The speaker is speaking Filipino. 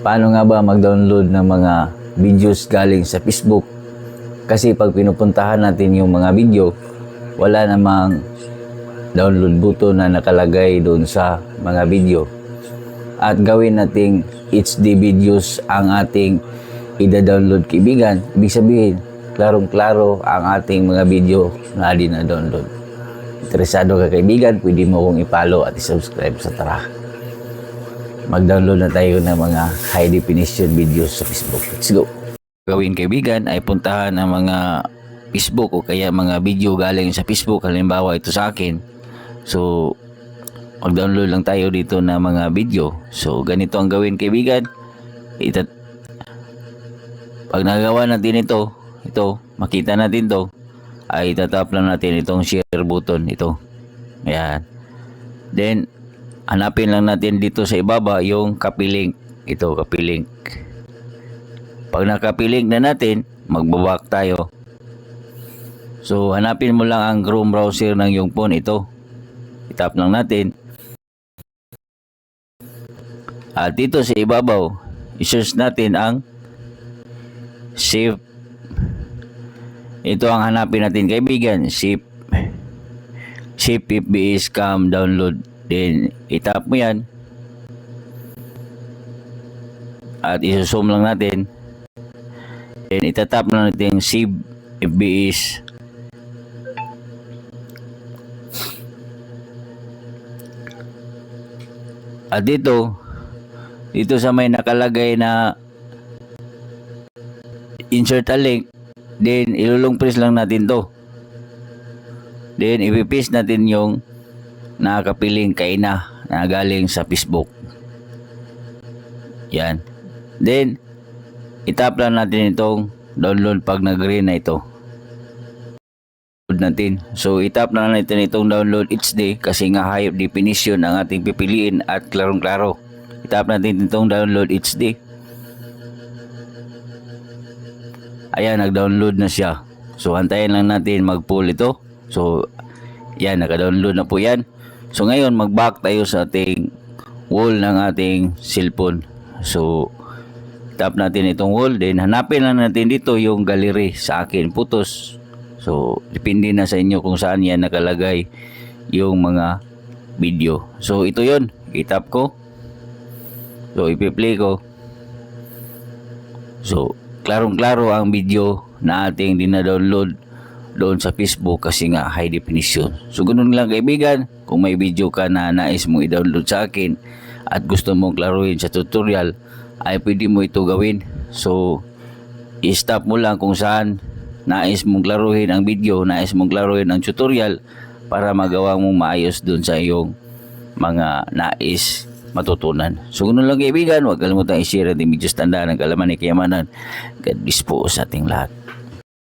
Paano nga ba mag-download ng mga videos galing sa Facebook? Kasi pag pinupuntahan natin yung mga video, wala namang download button na nakalagay doon sa mga video. At gawin nating HD videos ang ating ida-download, kaibigan. Ibig sabihin, klarong-klaro ang ating mga video na na-download. Interesado ka, kaibigan, pwede mo kong i-follow at i-subscribe sa Tara. Mag-download na tayo ng mga high definition videos sa Facebook. Let's go! Gawin, kaibigan, ay puntahan ang mga Facebook o kaya mga video galing sa Facebook. Halimbawa ito sa akin. So, mag-download lang tayo dito na mga video. So, ganito ang gawin, kaibigan. Pag nagawa natin ito, makita natin to, ay itatap lang natin itong share button, ito. Ayan. Then, hanapin lang natin dito sa ibaba yung copy link. Ito, copy link. Pag na-copy link na natin, magbabak tayo. So, hanapin mo lang ang Chrome browser ng yung phone, ito. Itap lang natin. At dito sa ibabaw, i-search natin ang Zip. Ito ang hanapin natin, kaibigan. Zip FBS Cam download. Then, itap mo yan. At isusum lang natin. Then, itatap lang natin Zip FBS. At dito sa may nakalagay na insert a link, then ilulong press lang natin to. Then ipipaste natin yung nakapiling kaina na galing sa Facebook. Yan. Then itap lang natin itong download pag nag-green na ito. Natin. So itap na natin itong download HD kasi nga high definition ang ating pipiliin at klarong-klaro. Itap natin itong download HD. Ayan, nag-download na siya. So antayin lang natin mag-pull ito. So yan, naka-download na po yan. So ngayon mag-back tayo sa ating wall ng ating cellphone. So tap natin itong wall, then hanapin lang natin dito yung gallery. Sa akin putos. So, depende na sa inyo kung saan yan nakalagay yung mga video. So, ito yon, itap ko. So, ipi-play ko. So, klarong-klaro ang video na ating dina-download doon sa Facebook kasi nga high definition. So, ganun lang, kaibigan. Kung may video ka na nais mong i-download sa akin at gusto mong klaruhin sa tutorial, ay pwede mo ito gawin. So, i-stop mo lang kung saan nais mong klaruhin ang video, nais mong klaruhin ang tutorial para magawa mong maayos dun sa iyong mga nais matutunan. So, ganun lang, kaibigan. Huwag kalimutan i-share at i-videos, tandaan ng kalaman ni kayamanan. God bless po sa ating lahat.